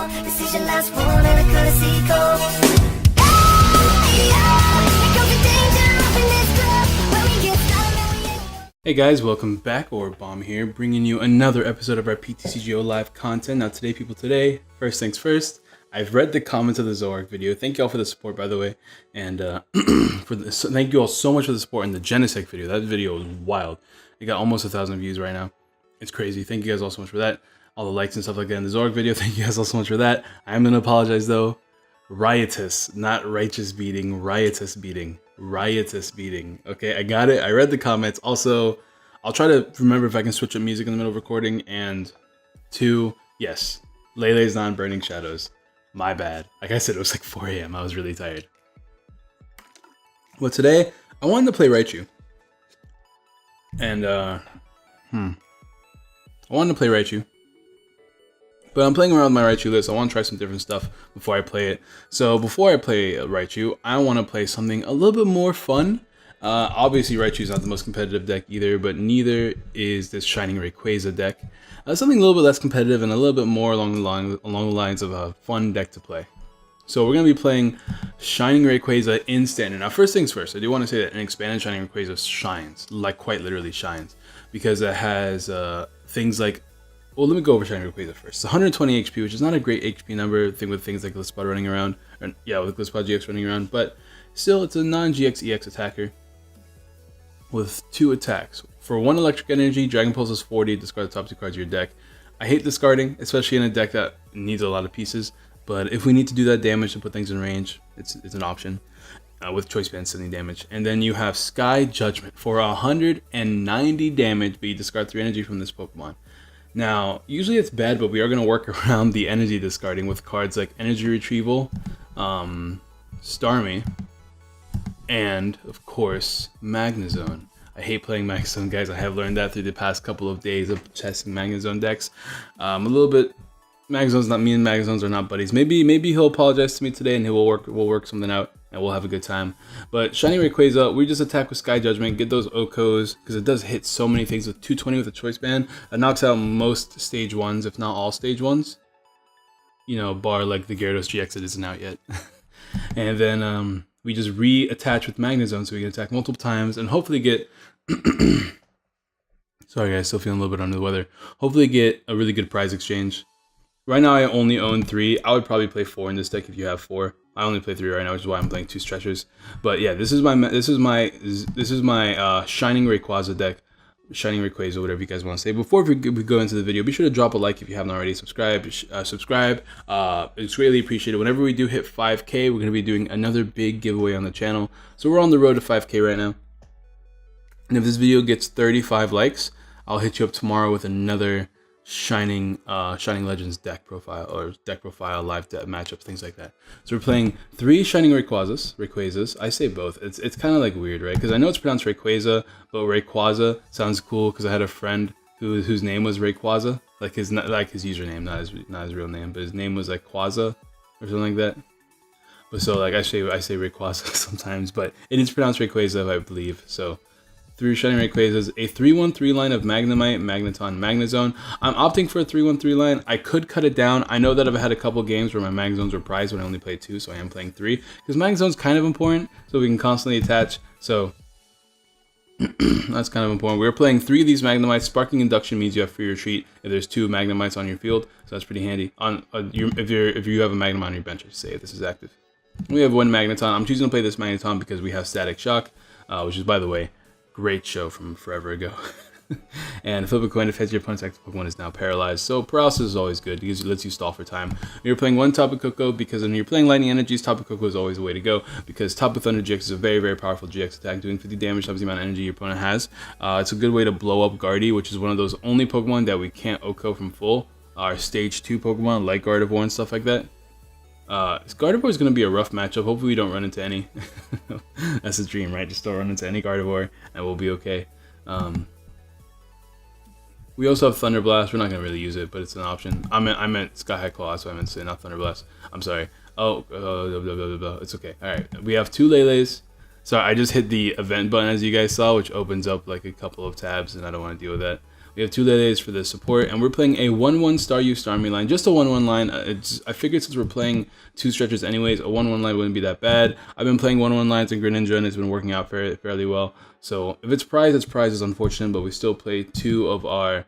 call. This is your last one and a courtesy call. Hey guys, welcome back. Aurabomb here, bringing you another episode of our PTCGO live content. Now today, first things first, I've read the comments of the Zoroark video. Thank you all for the support, by the way, and thank you all so much for the support in the Genesect video. That video was wild. It got almost 1,000 views right now. It's crazy. Thank you guys all so much for that. All the likes and stuff like that in the Zoroark video. Thank you guys all so much for that. I am gonna apologize though. Riotous, not righteous beating. Riotous beating. Riotous beating. Okay, I got it. I read the comments. Also, I'll try to remember if I can switch up music in the middle of recording. And 2, yes, Lele's non-burning shadows. My bad. Like I said, it was like 4 a.m. I was really tired. Well, today I wanted to play Raichu. And I wanted to play Raichu. But I'm playing around with my Raichu list. I want to try some different stuff before I play it. So before I play Raichu, I want to play something a little bit more fun. Obviously, Raichu is not the most competitive deck either, but neither is this Shining Rayquaza deck. Something a little bit less competitive and a little bit more along the lines of a fun deck to play. So we're going to be playing Shining Rayquaza in Standard. Now, first things first, I do want to say that an expanded Shining Rayquaza shines, like quite literally shines, because it has things like. Well, let me go over Shining Rayquaza first. It's 120 HP, which is not a great HP number thing with things like Glitchxcity running around. Or, yeah, with Glitchxcity GX running around. But still, it's a non-GX EX attacker with 2 attacks. For 1 electric energy, Dragon Pulse is 40. Discard the top 2 cards of your deck. I hate discarding, especially in a deck that needs a lot of pieces. But if we need to do that damage to put things in range, it's an option. With Choice Band sending damage. And then you have Sky Judgment for 190 damage, but you discard 3 energy from this Pokemon. Now, usually it's bad, but we are going to work around the energy discarding with cards like Energy Retrieval, Starmie, and, of course, Magnezone. I hate playing Magnezone, guys. I have learned that through the past couple of days of testing Magnezone decks. A little bit... Magnezone's not... Me and Magnezones are not buddies. Maybe he'll apologize to me today and we'll work something out. And we'll have a good time. But Shining Rayquaza, we just attack with Sky Judgment, get those Okos, because it does hit so many things with 220 with a Choice Band. It knocks out most stage 1s, if not all stage 1s. You know, bar like the Gyarados GX that isn't out yet. And then we just re-attach with Magnezone so we can attack multiple times and hopefully get... Sorry guys, still feeling a little bit under the weather. Hopefully get a really good prize exchange. Right now I only own 3. I would probably play 4 in this deck if you have 4. I only play 3 right now, which is why I'm playing 2 stretchers. But yeah, this is my Shining Rayquaza deck, Shining Rayquaza, whatever you guys want to say. Before we go into the video, be sure to drop a like if you haven't already. Subscribe. It's greatly appreciated. Whenever we do hit 5K, we're going to be doing another big giveaway on the channel. So we're on the road to 5K right now. And if this video gets 35 likes, I'll hit you up tomorrow with another Shining Legends deck profile or deck profile, live matchups, things like that. So we're playing 3 Shining Rayquazas. I say both. It's kind of like weird, right? Because I know it's pronounced Rayquaza, but Rayquaza sounds cool because I had a friend whose name was Rayquaza, like his username, not his real name, but his name was like Quaza or something like that. But so like I say Rayquaza sometimes, but it is pronounced Rayquaza, I believe. So 3 Shining Rayquazas, a 3-1-3 line of Magnemite, Magneton, Magnezone. I'm opting for a 3-1-3 line. I could cut it down. I know that I've had a couple games where my Magnezones were prized when I only played 2, so I am playing 3. Because Magnezone's kind of important, so we can constantly attach. So that's kind of important. We're playing 3 of these Magnemites. Sparking Induction means you have free retreat if there's 2 Magnemites on your field, so that's pretty handy. If you have a Magnemite on your bench, I should say, if this is active. We have 1 Magneton. I'm choosing to play this Magneton because we have Static Shock, which is, by the way, great show from forever ago. And flip a coin if your opponent's active Pokemon is now paralyzed. So paralysis is always good because it lets you stall for time. You're playing 1 Tapu Koko because when you're playing Lightning Energies, Tapu Koko is always the way to go because Tapu Thunder GX is a very, very powerful GX attack, doing 50 damage times the amount of energy your opponent has. It's a good way to blow up Guardy, which is one of those only Pokemon that we can't Oko from full. Our stage 2 Pokemon like Gardevoir and stuff like that. Gardevoir is going to be a rough matchup. Hopefully we don't run into any. That's the dream, right? Just don't run into any Gardevoir and we'll be okay. We also have Thunder Blast. We're not going to really use it, but it's an option. I meant Sky High Claw, so I meant to say not Thunder Blast. I'm sorry. It's okay. Alright, we have 2 Lele's. So I just hit the event button as you guys saw, which opens up like a couple of tabs, and I don't want to deal with that. We have 2 Lele's for the support, and we're playing a 1-1 Staryu Starmie line. Just a 1-1 line. I figured since we're playing 2 stretchers anyways, a 1-1 line wouldn't be that bad. I've been playing 1-1 lines in Greninja, and it's been working out fairly well. So if it's prize, it's prize. It's unfortunate, but we still play 2 of our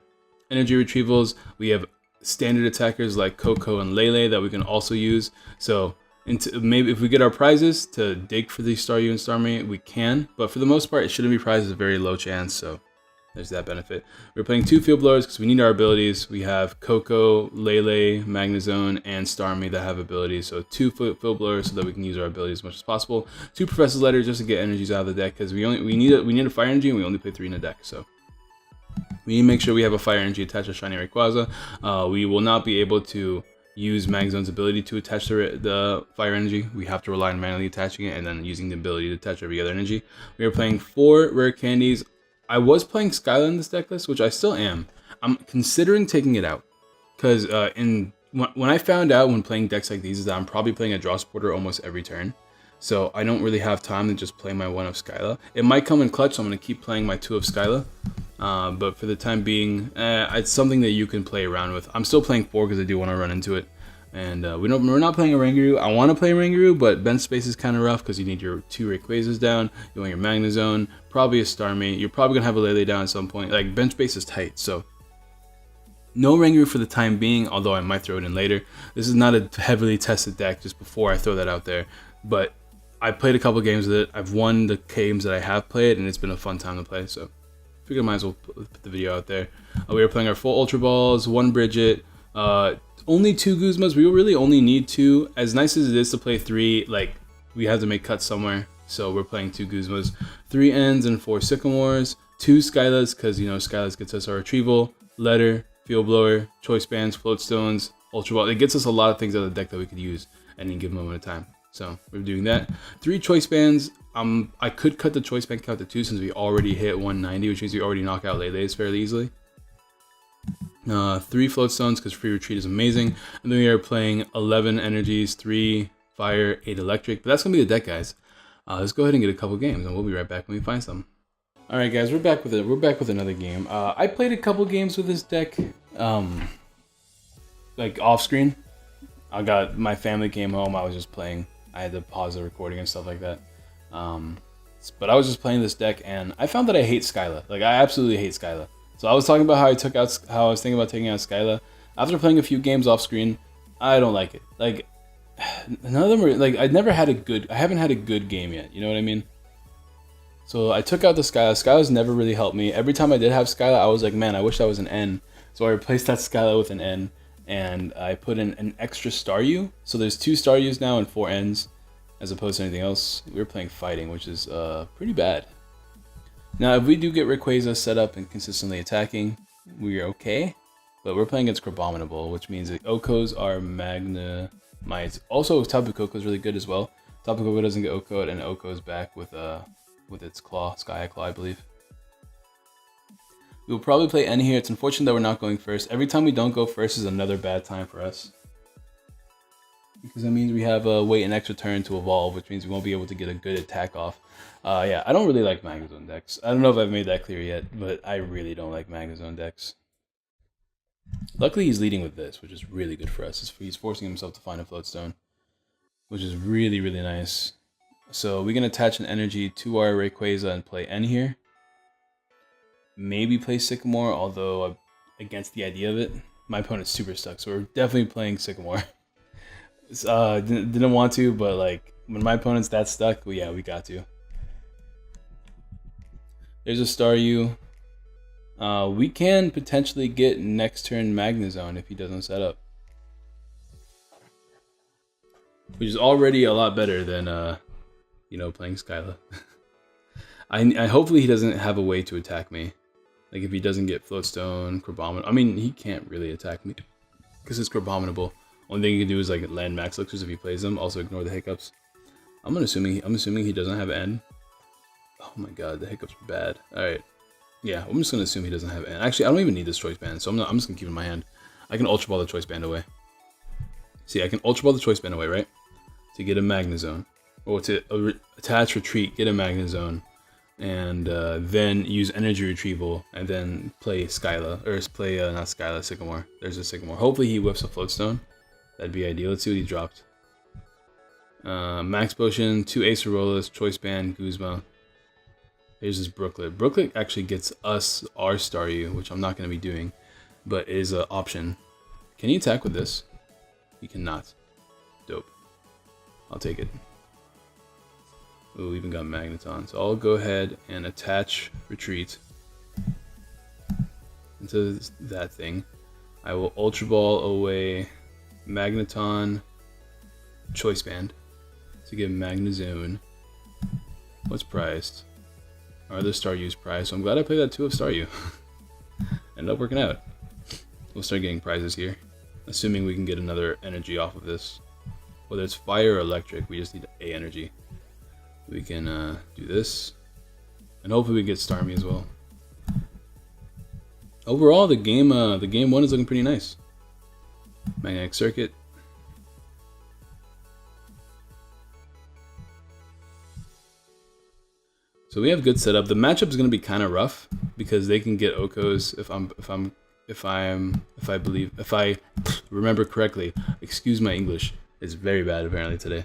energy retrievals. We have standard attackers like Coco and Lele that we can also use. So maybe if we get our prizes to dig for the Staryu and Starmie, we can. But for the most part, it shouldn't be prizes. A very low chance. So there's that benefit. We're playing 2 field blowers because we need our abilities. We have Coco, Lele, Magnezone, and Starmie that have abilities. So 2 field blowers so that we can use our abilities as much as possible. 2 Professor's Letters just to get energies out of the deck because we need a fire energy and we only play 3 in the deck. So we need to make sure we have a fire energy attached to Shiny Rayquaza. We will not be able to use Magnezone's ability to attach the fire energy. We have to rely on manually attaching it and then using the ability to attach every other energy. We are playing 4 rare candies. I was playing Skyla in this deck list, which I still am. I'm considering taking it out because when I found out when playing decks like these is that I'm probably playing a draw supporter almost every turn. So I don't really have time to just play my 1 of Skyla. It might come in clutch, so I'm going to keep playing my 2 of Skyla. But for the time being, it's something that you can play around with. I'm still playing 4 because I do want to run into it. And we're not playing a Rangaroo. I want to play a Rangaroo, but bench space is kind of rough because you need your 2 Rayquazas down. You want your Magnezone, probably a Starmie. You're probably going to have a Lele down at some point. Like, bench space is tight, so no Rangaroo for the time being, although I might throw it in later. This is not a heavily tested deck just before I throw that out there. But I played a couple games with it. I've won the games that I have played, and it's been a fun time to play, so I figured I might as well put the video out there. We are playing our full Ultra Balls, 1 Bridget, only 2 Guzmas. We really only need 2. As nice as it is to play 3, like, we have to make cuts somewhere. So we're playing 2 Guzmas, 3 Ends and 4 Sycamores, 2 Skylas, because, you know, Skylas gets us our retrieval, letter, field blower, choice bands, float stones, Ultra Ball. It gets us a lot of things out of the deck that we could use at any given moment of time. So we're doing that. 3 choice bands. I could cut the choice band count to 2 since we already hit 190, which means we already knock out Lele's fairly easily. 3 float stones because free retreat is amazing. And then we are playing 11 energies, 3 fire, 8 electric. But that's gonna be the deck, guys. Let's go ahead and get a couple games, and we'll be right back when we find some. All right, guys, we're back with it. We're back with another game. I played a couple games with this deck, like off screen. I got my family came home. I was just playing. I had to pause the recording and stuff like that. But I was just playing this deck, and I found that I hate Skyla. Like, I absolutely hate Skyla. So I was talking about how I was thinking about taking out Skyla. After playing a few games off screen, I don't like it. Like, none of them are like I haven't had a good game yet. You know what I mean? So I took out the Skyla. Skyla's never really helped me. Every time I did have Skyla, I was like, man, I wish that was an N. So I replaced that Skyla with an N, and I put in an extra Staryu. So there's 2 Staryus now and 4 Ns, as opposed to anything else. We were playing fighting, which is pretty bad. Now, if we do get Rayquaza set up and consistently attacking, we are okay. But we're playing against Crabominable, which means that Okos are Magnemites. Also, Tapu Koko is really good as well. Tapu Koko doesn't get Oko'd, and Oko's back with its claw, Sky Claw, I believe. We will probably play N here. It's unfortunate that we're not going first. Every time we don't go first is another bad time for us, because that means we have to wait an extra turn to evolve, which means we won't be able to get a good attack off. Yeah, I don't really like Magnezone decks. I don't know if I've made that clear yet, but I really don't like Magnezone decks. Luckily, he's leading with this, which is really good for us. He's forcing himself to find a float stone, which is really, really nice. So we can attach an energy to our Rayquaza and play N here. Maybe play Sycamore, although I'm against the idea of it. My opponent's super stuck, so we're definitely playing Sycamore. Didn't want to, but like when my opponent's that stuck, well, yeah, we got to. There's a Staryu. We can potentially get next turn Magnezone if he doesn't set up, which is already a lot better than you know, playing Skyla. I hopefully he doesn't have a way to attack me. Like if he doesn't get Floatstone, Crabominable. I mean, he can't really attack me because it's Crabominable. Only thing he can do is like land max elixirs if he plays them. Also ignore the hiccups. I'm assuming he doesn't have N. Oh my god, the hiccups are bad. All right, yeah, I'm just gonna assume he doesn't have N. Actually, I don't even need this choice band, so I'm just gonna keep it in my hand. I can Ultra Ball the choice band away. See, I can Ultra Ball the choice band away, right? To get a Magnezone, or to attach retreat, get a Magnezone. and then use energy retrieval, and then play Skyla, or play not Skyla, Sycamore. There's a Sycamore. Hopefully he whiffs a Floatstone. That'd be ideal. Let's see what he dropped. Max Potion, 2 Acerolas, Choice Band, Guzma. Here's this Brooklet. Brooklet actually gets us our Staryu, which I'm not going to be doing, but is an option. Can he attack with this? He cannot. Dope. I'll take it. Ooh, we even got Magneton. So I'll go ahead and attach Retreat into that thing. I will Ultra Ball away Magneton, Choice Band to give Magnezone. What's prized? Our other Staryu's prized, so I'm glad I played that 2 of Staryu. Ended up working out. We'll start getting prizes here, assuming we can get another energy off of this. Whether it's fire or electric, we just need a energy. We can do this, and hopefully we get Starmie as well. Overall, the game 1 is looking pretty nice. Magnetic Circuit. So we have good setup. The matchup is going to be kind of rough because they can get Okos if I remember correctly. Excuse my English. It's very bad apparently today.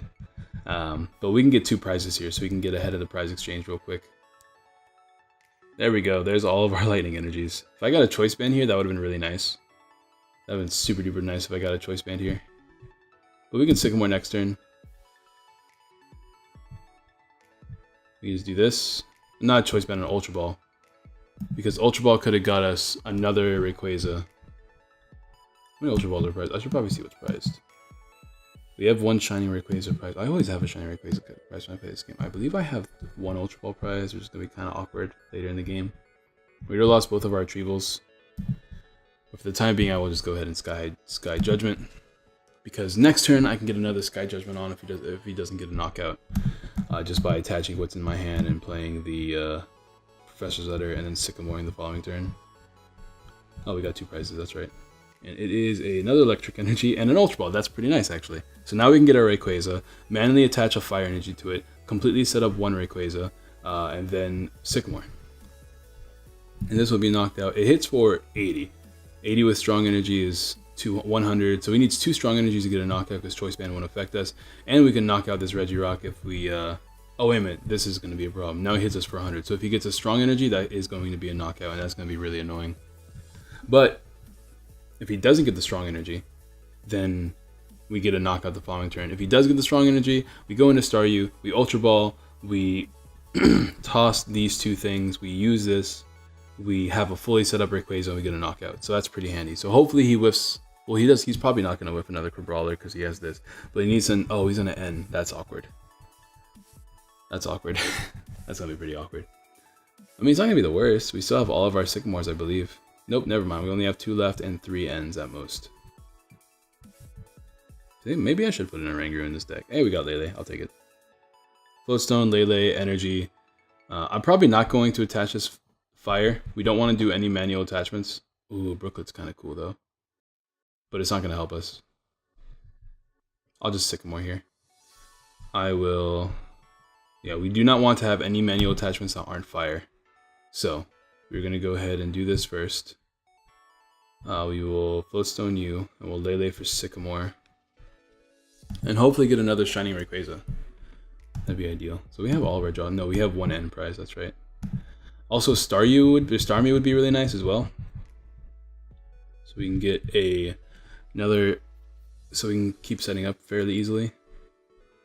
But we can get 2 prizes here, so we can get ahead of the prize exchange real quick. There we go. There's all of our lightning energies. If I got a Choice Band here, that would have been really nice. That would have been super duper nice if I got a Choice Band here. But we can Sycamore next turn. We just do this. Not a Choice Band, an Ultra Ball. Because Ultra Ball could have got us another Rayquaza. How many Ultra Balls are prized? I should probably see what's prized. We have 1 Shining Rayquaza prize. I always have a Shining Rayquaza prize when I play this game. I believe I have 1 Ultra Ball prize, which is going to be kind of awkward later in the game. We already lost both of our Retrievals. But for the time being, I will just go ahead and Sky Judgment. Because next turn, I can get another Sky Judgment on if he doesn't get a knockout. Just by attaching what's in my hand and playing the Professor's Letter and then Sycamoring the following turn. Oh, we got 2 prizes, that's right. And it is another Electric Energy and an Ultra Ball. That's pretty nice, actually. So now we can get our Rayquaza, manually attach a Fire Energy to it, completely set up 1 Rayquaza, and then Sycamore. And this will be knocked out. It hits for 80. 80 with Strong Energy is 100, so he needs 2 Strong Energies to get a knockout because Choice Band won't affect us. And we can knock out this Regirock if we... oh, wait a minute. This is going to be a problem. Now he hits us for 100. So if he gets a Strong Energy, that is going to be a knockout, and that's going to be really annoying. But if he doesn't get the Strong Energy, then we get a knockout the following turn. If he does get the Strong Energy, we go into Staryu, we Ultra Ball, we toss these 2 things, we use this, we have a fully set up Rayquaza, and we get a knockout. So that's pretty handy. So hopefully he whiffs. Well, he does. He's probably not going to whiff another Crabrawler because he has this. But he needs an... Oh, he's on an N. That's awkward. That's awkward. That's going to be pretty awkward. I mean, it's not going to be the worst. We still have all of our Sycamores, I believe. Nope, never mind. We only have 2 left and 3 N's at most. See, maybe I should put in a Rangaroo in this deck. Hey, we got Lele. I'll take it. Floatstone, Lele, Energy. I'm probably not going to attach this Fire. We don't want to do any manual attachments. Ooh, Brooklet's kind of cool, though. But it's not going to help us. I'll just Sycamore here. I will... Yeah, we do not want to have any manual attachments that aren't Fire. So, we're going to go ahead and do this first. We will Floatstone you, and we'll Lele for Sycamore. And hopefully get another Shining Rayquaza. That'd be ideal. So we have all of our draw. No, we have 1 N prize, that's right. Also, Starmie would be really nice as well. So we can get another... So we can keep setting up fairly easily.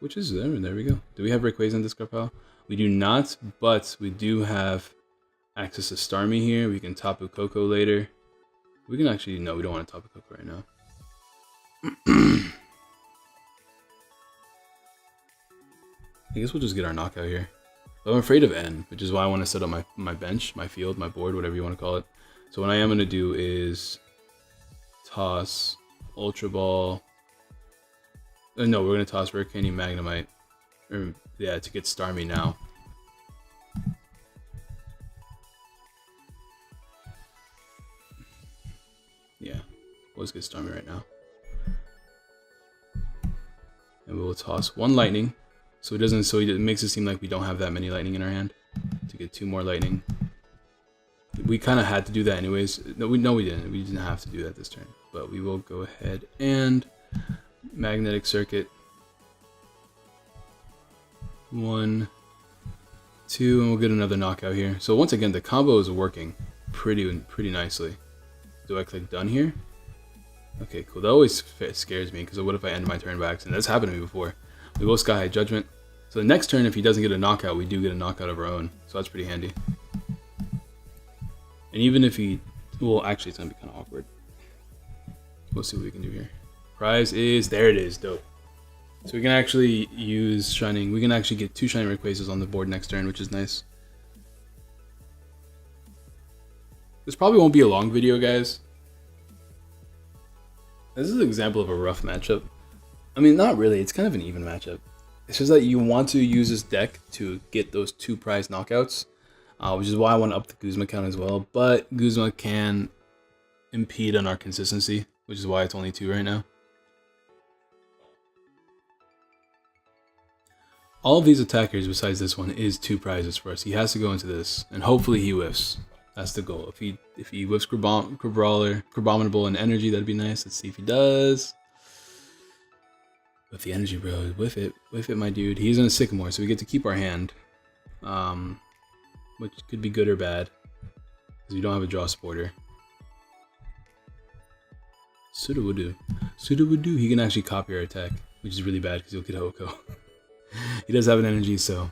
Which is there, there we go. Do we have Rayquaza in discard pile? We do not, but we do have access to Starmie here. We can Tapu Koko later. We can actually... No, we don't want to Tapu Koko right now. I guess we'll just get our knockout here. But I'm afraid of N, which is why I want to set up my bench, my field, my board, whatever you want to call it. So what I am going to do is toss Ultra Ball. No, we're going to toss Rare Candy Magnemite. Yeah, to get Starmie now. Yeah, let's get Starmie right now. And we'll toss 1 Lightning. So it makes it seem like we don't have that many Lightning in our hand to to get 2 more lightning. We kind of had to do that anyways. No, we didn't. We didn't have to do that this turn. But we will go ahead and magnetic circuit. 1, 2, and we'll get another knockout here. So once again, the combo is working pretty nicely. Do I click done here? Okay, cool. That always scares me, because what if I end my turn by accident? That's happened to me before. We will Sky High Judgment. So the next turn, if he doesn't get a knockout, we do get a knockout of our own. So that's pretty handy. And even if he... Well, actually, it's going to be kind of awkward. We'll see what we can do here. Prize is... There it is. Dope. So we can actually use Shining. We can actually get 2 Shining Rayquazas on the board next turn, which is nice. This probably won't be a long video, guys. This is an example of a rough matchup. I mean, not really. It's kind of an even matchup. It's just that you want to use this deck to get those 2 prize knockouts, which is why I want to up the Guzma count as well. But Guzma can impede on our consistency, which is why it's only 2 right now. All of these attackers, besides this one, is 2 prizes for us. He has to go into this, and hopefully he whiffs. That's the goal. If he whiffs Crabominable and Energy, that'd be nice. Let's see if he does. With the Energy, bro. Whiff it, my dude. He's in a Sycamore, so we get to keep our hand, which could be good or bad, because we don't have a draw supporter. Sudowoodo. He can actually copy our attack, which is really bad because he'll get Hoko. He does have an Energy, so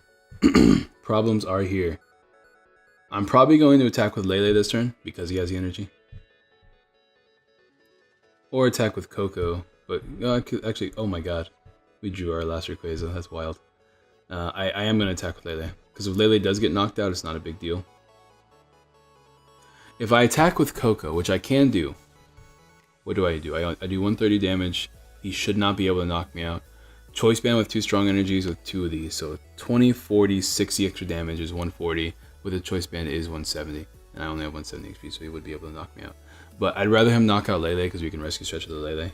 problems are here. I'm probably going to attack with Lele this turn because he has the Energy. Or attack with Coco, but actually, oh my god. We drew our last Rayquaza, that's wild. I am going to attack with Lele, because if Lele does get knocked out, it's not a big deal. If I attack with Coco, which I can do, what do? I do 130 damage. He should not be able to knock me out. Choice Band with 2 strong energies with 2 of these, so 20, 40, 60 extra damage is 140. With a Choice Band is 170, and I only have 170 HP, so he would be able to knock me out. But I'd rather him knock out Lele, because we can Rescue Stretch with the Lele.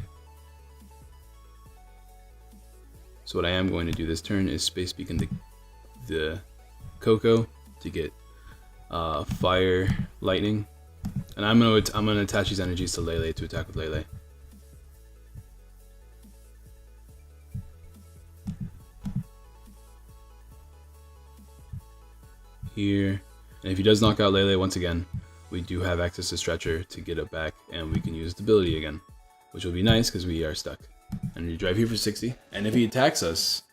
So what I am going to do this turn is Space Beacon the Coco to get Fire, Lightning, and I'm gonna attach these energies to Lele to attack with Lele. Here, and if he does knock out Lele once again, we do have access to Stretcher to get it back, and we can use Debility again, which will be nice because we are stuck. And we drive here for 60, and if he attacks us,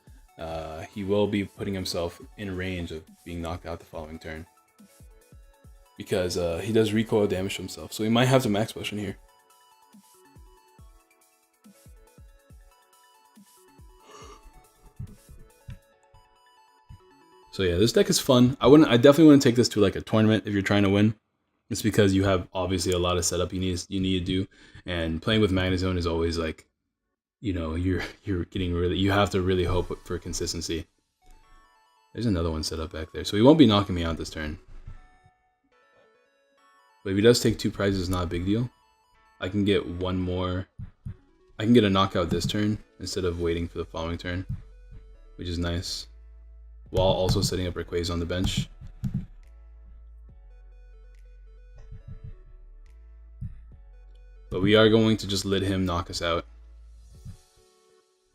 he will be putting himself in range of being knocked out the following turn, because he does recoil damage to himself, so we might have to Max Potion here. So yeah, this deck is fun. I definitely want to take this to like a tournament if you're trying to win. It's because you have obviously a lot of setup you need to do, and playing with Magnezone is always like, you know, you're getting you have to really hope for consistency. There's another one set up back there, so he won't be knocking me out this turn. But if he does take 2 prizes, it's not a big deal. I can get one more. I can get a knockout this turn instead of waiting for the following turn, which is nice, while also setting up Rayquaza on the bench. But we are going to just let him knock us out,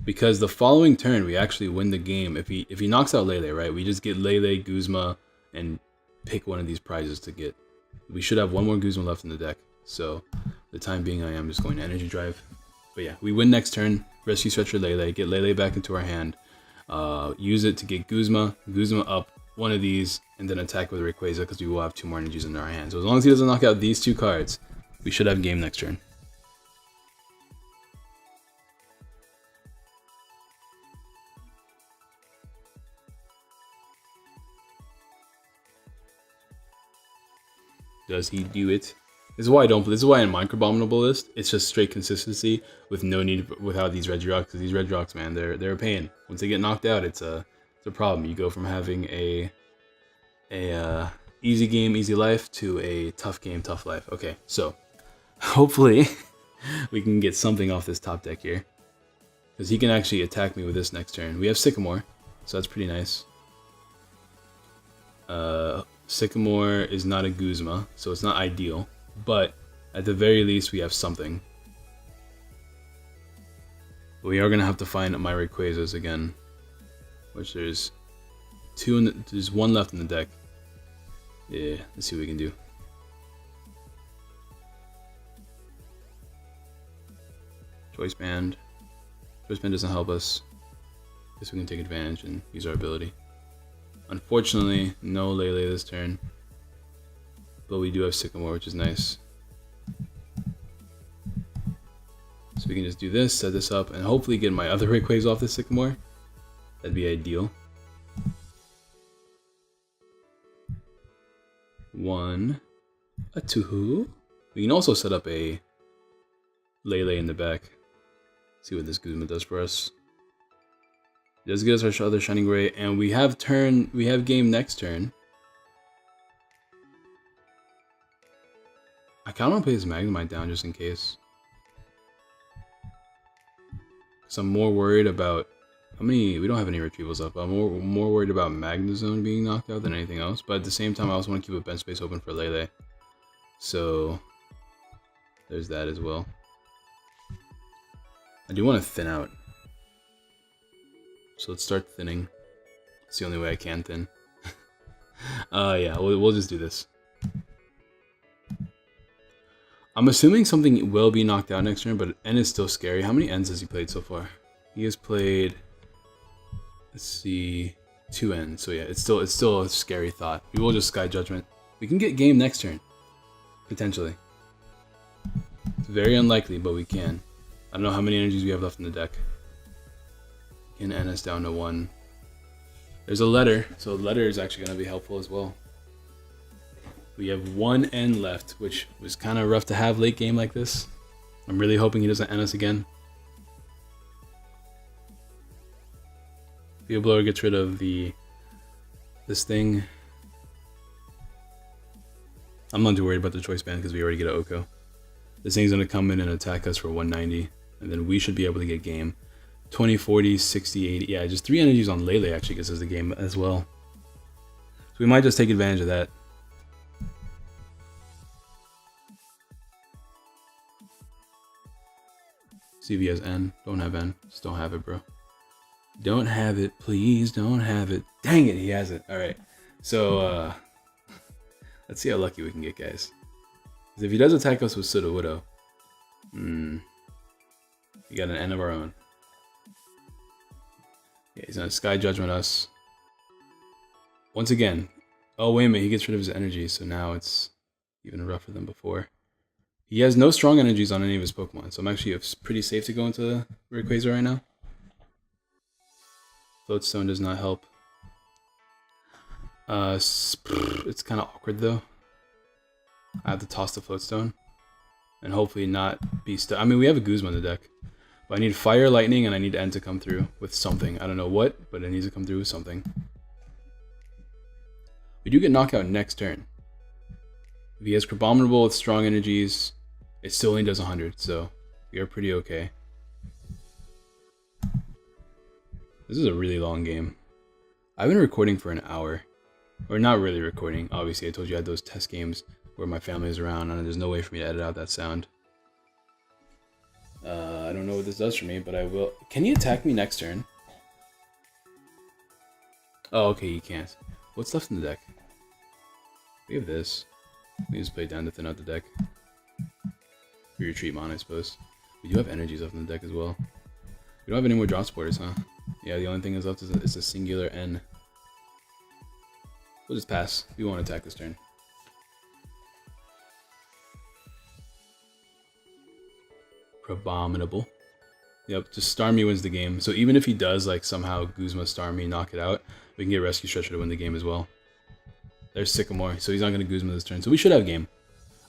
because the following turn we actually win the game. If he knocks out Lele, right, we just get Lele, Guzma, and pick one of these prizes to get. We should have one more Guzma left in the deck, so the time being I am just going to Energy Drive. But yeah, we win next turn, Rescue Stretcher Lele, get Lele back into our hand, use it to get Guzma up, one of these, and then attack with Rayquaza, because we will have 2 more energies in our hand. So as long as he doesn't knock out these 2 cards, we should have game next turn. Does he do it? This is why I don't. This is why in my Crabominable list, it's just straight consistency with no need without these Regirock. Because these Regirocks, man, they're a pain. Once they get knocked out, it's a problem. You go from having a easy game, easy life to a tough game, tough life. Okay, so hopefully we can get something off this top deck here, because he can actually attack me with this next turn. We have Sycamore, so that's pretty nice. Sycamore is not a Guzma, so it's not ideal, but at the very least we have something. We are gonna have to find my Rayquazas again, which there's there's one left in the deck. Yeah, let's see what we can do. Choice Band. Choice Band doesn't help us. Guess we can take advantage and use our ability. Unfortunately, no Lele this turn. But we do have Sycamore, which is nice. So we can just do this, set this up, and hopefully get my other Rayquaza off the Sycamore. That'd be ideal. 1, a 2. We can also set up a Lele in the back. See what this Guzma does for us. It does get us our other Shining Ray, and we have game next turn. I kinda wanna play this Magnemite down just in case. Cause I'm more worried about we don't have any retrievals up. I'm more worried about Magnezone being knocked out than anything else. But at the same time, I also want to keep a bench space open for Lele. So there's that as well. I do want to thin out. So let's start thinning. It's the only way I can thin. Yeah, we'll just do this. I'm assuming something will be knocked out next turn, but N is still scary. How many Ns has he played so far? He has played, let's see, 2 Ns. So yeah, it's still a scary thought. We will just Sky Judgment. We can get game next turn, potentially. It's very unlikely, but we can. I don't know how many energies we have left in the deck. Can N us down to 1. There's a letter, so letter is actually going to be helpful as well. We have 1 N left, which was kind of rough to have late game like this. I'm really hoping he doesn't N us again. Field Blower gets rid of this thing. I'm not too worried about the Choice Band because we already get an Oko. This thing's going to come in and attack us for 190, and then we should be able to get game. 20, 40, 60, 80. Yeah, just 3 energies on Lele actually gets us the game as well. So we might just take advantage of that. See if he has N. Don't have N. Just don't have it, bro. Don't have it. Please don't have it. Dang it, he has it. Alright. So, let's see how lucky we can get, guys. Because if he does attack us with Sudowoodo, we got an N of our own. Yeah, he's gonna Sky Judgment us. Once again. Oh, wait a minute. He gets rid of his energy, so now it's even rougher than before. He has no strong energies on any of his Pokemon, so I'm actually pretty safe to go into Rayquaza right now. Floatstone does not help. It's kind of awkward though. I have to toss the Floatstone and hopefully not be stuck. I mean, we have a Guzma in the deck, but I need Fire, Lightning, and I need N to come through with something. I don't know what, but it needs to come through with something. We do get knockout next turn. If he has Crabominable with strong energies, it still only does 100, so we are pretty okay. This is a really long game. I've been recording for an hour. Or not really recording. Obviously, I told you I had those test games where my family is around and there's no way for me to edit out that sound. I don't know what this does for me, but I will. Can he attack me next turn? Oh, okay, he can't. What's left in the deck? We have this. We just play it down to thin out the deck. We retreat Mon, I suppose. We do have energies left in the deck as well. We don't have any more drop supporters, huh? Yeah, the only thing that's left is a singular N. We'll just pass. We won't attack this turn. Abominable. Yep, just Starmie wins the game. So even if he does, like, somehow Guzma Starmie knock it out, we can get Rescue Stretcher to win the game as well. There's Sycamore, so he's not going to Guzma this turn. So we should have game.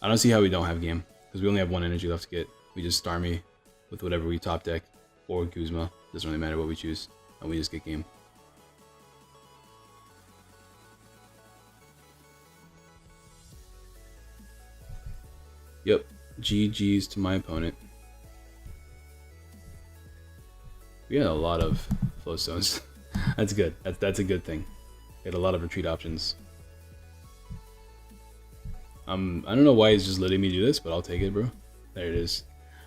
I don't see how we don't have game, because we only have 1 energy left to get. We just Starmie with whatever we top deck, or Guzma. Doesn't really matter what we choose, and we just get game. Yep, GG's to my opponent. We had a lot of Flowstones. That's good. That's a good thing. We had a lot of retreat options. I don't know why he's just letting me do this, but I'll take it, bro. There it is.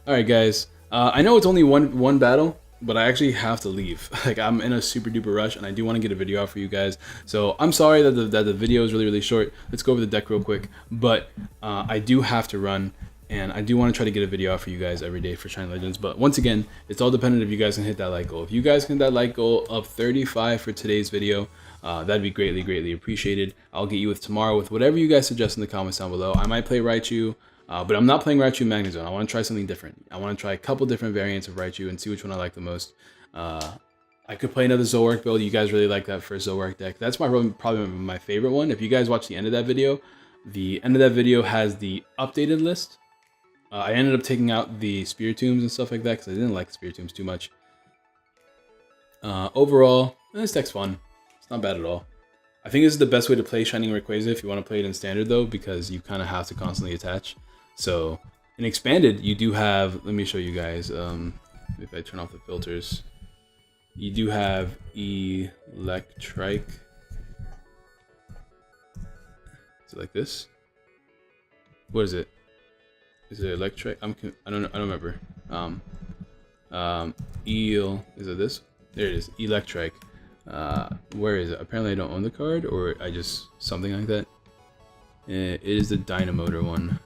All right, guys. I know it's only one battle, but I actually have to leave. Like, I'm in a super duper rush, and I do want to get a video out for you guys. So I'm sorry that the video is really short. Let's go over the deck real quick. But I do have to run, and I do want to try to get a video out for you guys every day for Shiny Legends. But once again, it's all dependent if you guys can hit that like goal. If you guys can hit that like goal of 35 for today's video, that'd be greatly appreciated. I'll get you with tomorrow with whatever you guys suggest in the comments down below. I might play Raichu. But I'm not playing Raichu Magnezone. I want to try something different. I want to try a couple different variants of Raichu and see which one I like the most. I could play another Zoroark build. You guys really like that first Zoroark deck. That's probably my favorite one. If you guys watch the end of that video has the updated list. I ended up taking out the Spiritombs and stuff like that because I didn't like Spiritombs too much. Overall, this deck's fun. It's not bad at all. I think this is the best way to play Shining Rayquaza if you want to play it in Standard, though, because you kind of have to constantly attach. So in Expanded, you do have, let me show you guys, if I turn off the filters, you do have Electrike. Is it like this? What is it? Is it Electrike? I don't remember. Is it this? There it is, Electrike. Where is it? Apparently I don't own the card, or I just, something like that. It is the Dynamotor one.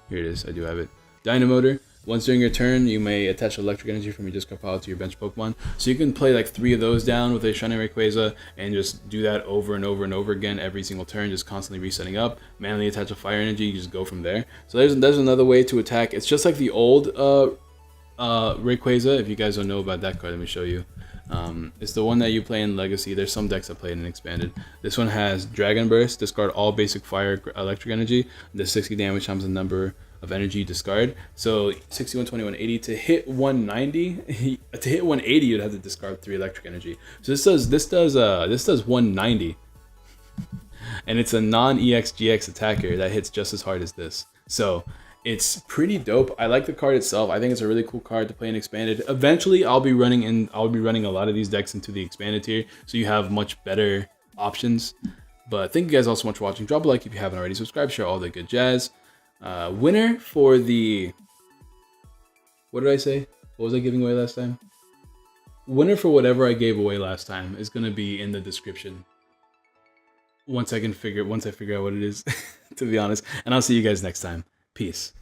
Here it is, I do have it. Dynamotor. Once during your turn, you may attach electric energy from your discard pile to your bench Pokemon. So you can play like 3 of those down with a Shining Rayquaza and just do that over and over again every single turn, just constantly resetting up. Manually attach a fire energy, you just go from there. So there's another way to attack. It's just like the old Rayquaza. If you guys don't know about that card, let me show you. It's the one that you play in Legacy. There's some decks that play it in Expanded. This one has Dragon Burst, discard all basic fire electric energy. The 60 damage times the number of energy you discard. So 61, 21, 80 to hit 190. To hit 180, you'd have to discard 3 electric energy. So this does 190, and it's a non-EX GX attacker that hits just as hard as this. So it's pretty dope. I like the card itself. I think it's a really cool card to play in Expanded. Eventually, I'll be running a lot of these decks into the Expanded tier, so you have much better options. But thank you guys all so much for watching. Drop a like if you haven't already. Subscribe, share all the good jazz. Winner for the... What did I say? What was I giving away last time? Winner for whatever I gave away last time is going to be in the description. Once I figure out what it is, to be honest. And I'll see you guys next time. Peace.